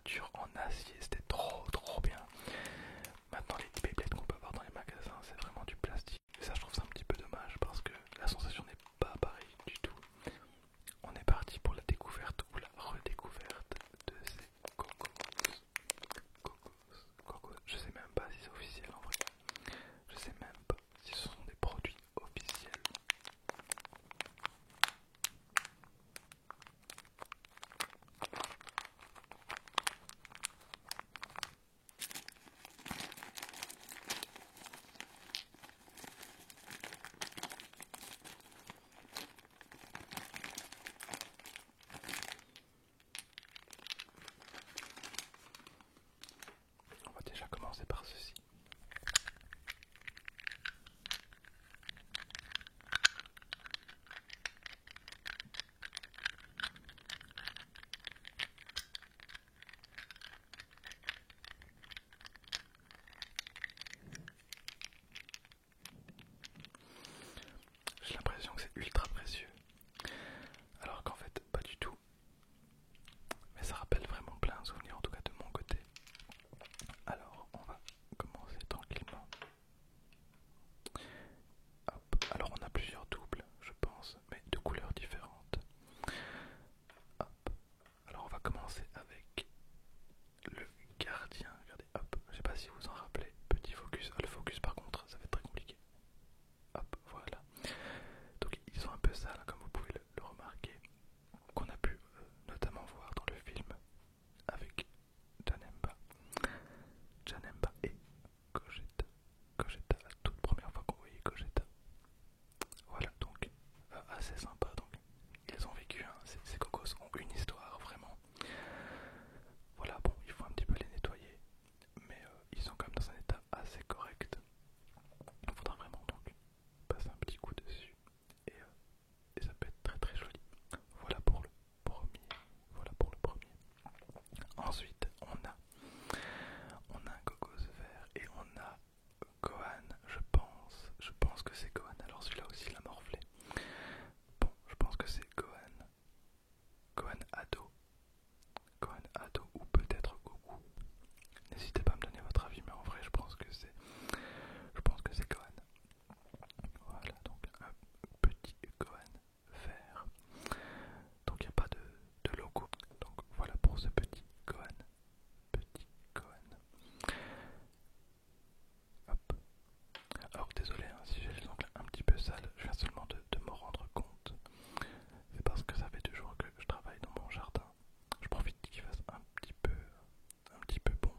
armature en acier, c'était trop bien. Maintenant les Beyblades qu'on peut avoir dans les magasins, c'est vraiment du plastique. Et ça je trouve ça un petit peu dommage parce que la sensation n'est pas pareille du tout. On est parti pour la découverte ou la redécouverte de ces cocos. Cocos. Je sais même pas si c'est officiel en vrai. Je sais même pas si ce sont des produits officiels. On va déjà commencer par ceci. J'ai l'impression que c'est ultra précieux, alors qu'en fait pas du tout. Mais ça rappelle vraiment plein de souvenirs, en tout cas de mon côté. Alors on va commencer tranquillement. Hop. Alors on a plusieurs doubles, je pense, mais de couleurs différentes. Hop. Alors on va commencer avec le gardien. Regardez, hop. Je sais pas si vous vous en rappelez. Petit focus. Ah, le focus par contre, ça va être très compliqué. Hop, voilà. Donc ils sont un peu sales, comme vous pouvez le remarquer, qu'on a pu notamment voir dans le film avec Janemba. Janemba et Gogeta. Gogeta, la toute première fois qu'on voyait Gogeta. Voilà, donc assez sympa. Donc ils ont vécu, hein, ces cocos ont une histoire vraiment. Voilà, bon, il faut un petit peu les nettoyer, mais ils sont quand même dans un état assez correct. Il faudra vraiment donc passer un petit coup dessus et ça peut être très joli. Voilà pour le premier. Voilà pour le premier. Ensuite, on a un cocos vert et on a Gohan, je pense que c'est Gohan. Alors celui-là aussi il a morflé. Bon, je pense que c'est Gohan. Gohan ado. Gohan ado ou peut-être Goku. N'hésitez pas à me donner votre avis, mais en vrai je pense que c'est Gohan. Voilà, donc un petit Gohan vert. Donc il n'y a pas de logo. Donc voilà pour ce petit Gohan. Petit Gohan. Hop. Alors désolé hein, si j'ai les ongles un petit peu sales, je viens seulement de me rendre compte. C'est parce que ça fait 2 jours que je travaille dans mon jardin. Je profite qu'il fasse un petit peu bon.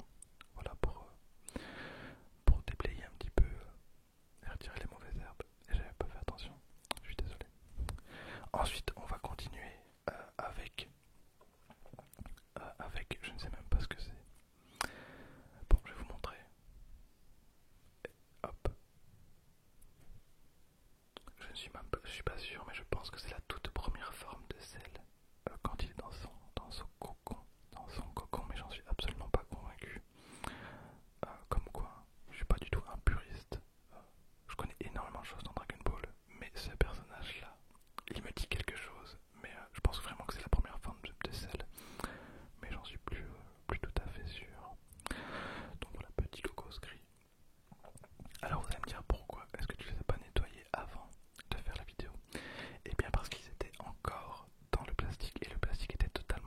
Voilà pour déblayer un petit peu et retirer les mauvaises herbes. Et j'avais pas fait attention. Je suis désolé. Ensuite, on va continuer avec, je ne sais même pas ce que c'est. Bon, je vais vous montrer. Hop. Je suis pas sûr, mais je pense que c'est la toute première forme de sel quand il est dans son cocon, mais j'en suis absolument pas convaincu. Comme quoi, je suis pas du tout un puriste. Je connais énormément de choses dans Dragon Ball, mais ce personnage-là, il me dit quelque chose. Mais je pense vraiment que c'est la première forme de sel, mais j'en suis plus tout à fait sûr. Donc voilà, petit cocos gris. Alors vous allez me dire pourquoi est-ce que tu les as pas nettoyés avant de faire la vidéo? Et bien parce qu'ils étaient encore dans le plastique et le plastique était totalement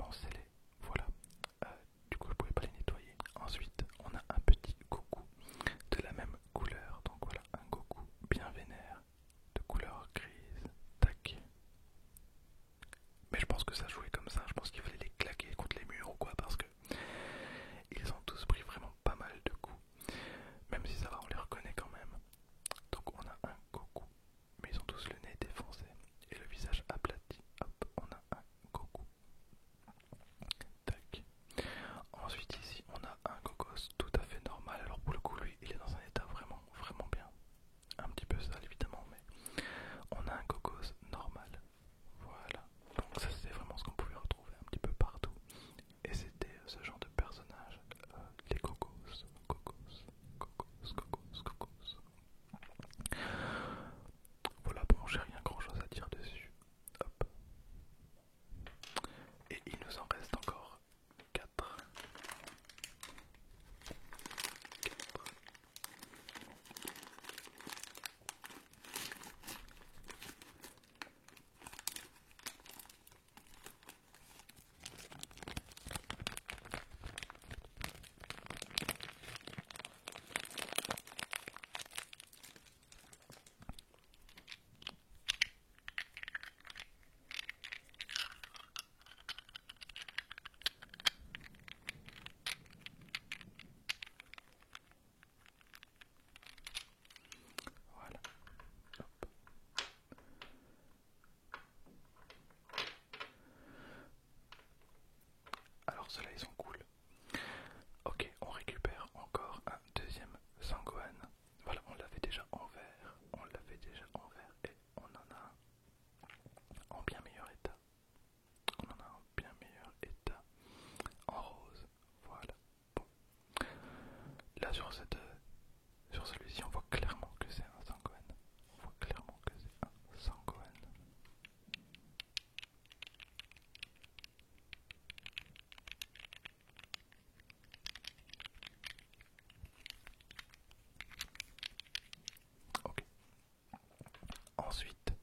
ensuite,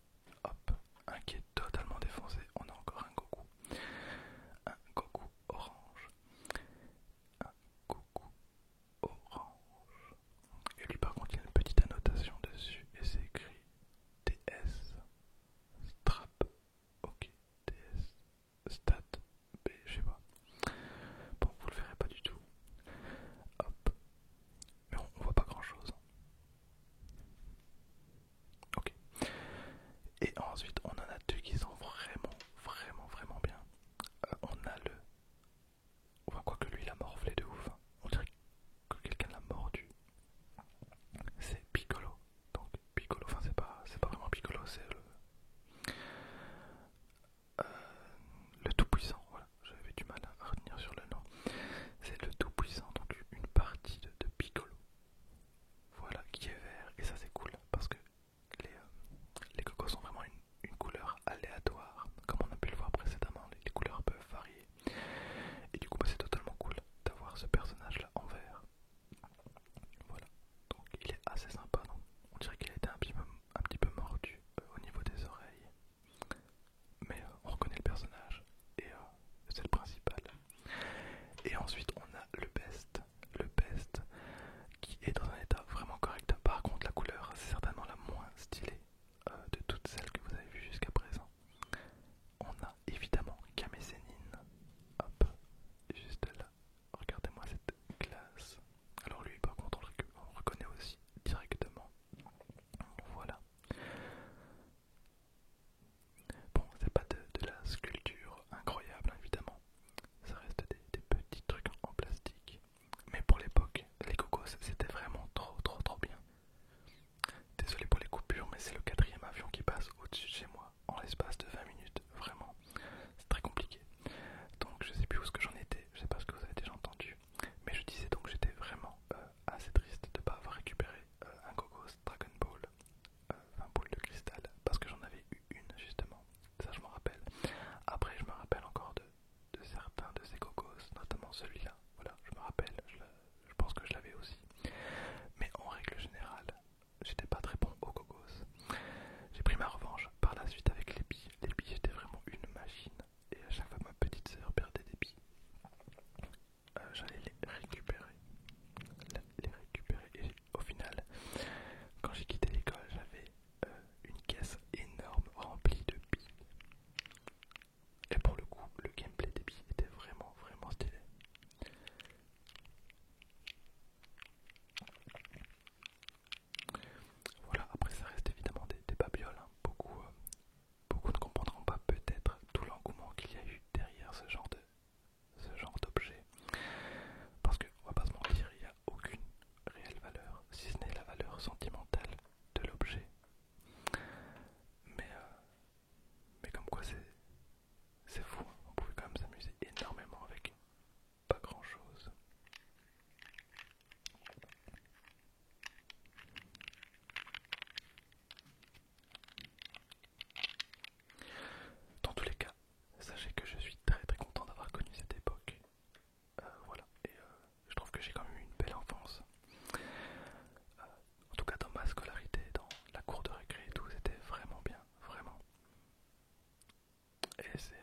hop, un qui est totalement défoncé, on a encore un Goku. Un Goku orange. Un Goku orange. Et lui par contre il y a une petite annotation dessus et c'est écrit TS Strap. Ok, TS Stat B, je sais pas. Bon, vous le verrez pas du tout. Hop. Mais on voit pas grand chose. Ok. Et ensuite on en a deux qui sont vraiment bien. On a le... On voit quoi que lui il a morflé de ouf. On dirait que quelqu'un l'a mordu. C'est Piccolo. Donc Piccolo, enfin c'est pas vraiment Piccolo, c'est le tout puissant. Voilà, j'avais du mal à retenir sur le nom. C'est le tout puissant, donc une partie de Piccolo. Voilà, qui est vert. Et ça c'est cool parce que les cocos sont vraiment une couleur aléatoire. Comme on a pu le voir précédemment, les couleurs peuvent varier. Et du coup bah, c'est totalement cool d'avoir ce personnage là en vert. Voilà, donc il est assez sympa. Donc, on dirait qu'il a été un petit peu mordu au niveau des oreilles. Mais on reconnaît le personnage et c'est le principal. Et ensuite on a le best. Le best qui est dans un état vraiment correct. Par contre la couleur c'est certainement la moins stylée de toutes celles que vous avez vues jusqu'à présent. On a évidemment Kame Sennin. Hop, juste là. Regardez-moi cette classe. Alors lui par contre on le reconnaît aussi directement. Voilà. Bon, c'est pas de la sculpture incroyable évidemment. Ça reste des petits trucs en plastique. Mais pour l'époque, les cocos c'était vraiment trop bien. Désolé pour les coupures, mais c'est le quatrième avion qui passe au-dessus de chez moi en l'espace de 20 minutes. Vraiment, c'est très compliqué. Donc je sais plus où ce que j'en étais, je sais pas ce que vous avez déjà entendu. Mais je disais donc j'étais vraiment assez triste de ne pas avoir récupéré un Cocos Dragon Ball, enfin boule de cristal, parce que j'en avais eu une justement. Ça je m'en rappelle. Après je me rappelle encore de certains de ces Cocos, notamment celui-là. Voilà, je me rappelle, je pense que je l'avais aussi. Mais en règle générale, j'étais pas très bon au Cocos. J'ai pris ma revanche par la suite avec les billes. Les billes étaient vraiment une machine. Et à chaque fois que ma petite sœur perdait des billes, j'allais les récupérer. Et au final, quand j'ai quitté l'école, j'avais une caisse énorme remplie de billes. Et pour le coup, le gameplay des billes était vraiment stylé. Voilà, après ça reste évidemment des babioles. Hein. Beaucoup ne comprendront pas peut-être tout l'engouement qu'il y a eu derrière ce genre d'objet. Parce que, on va pas se mentir, il n'y a aucune réelle valeur, si ce n'est la valeur sentimentale de l'objet. Mais comme quoi c'est fou, hein. On pouvait quand même s'amuser énormément avec pas grand chose. Dans tous les cas, sachez que je suis très content d'avoir connu cette époque. Voilà, et je trouve que j'ai quand même eu une belle enfance. En tout cas dans ma scolarité, dans la cour de récré et tout, c'était vraiment bien, vraiment. Et c'est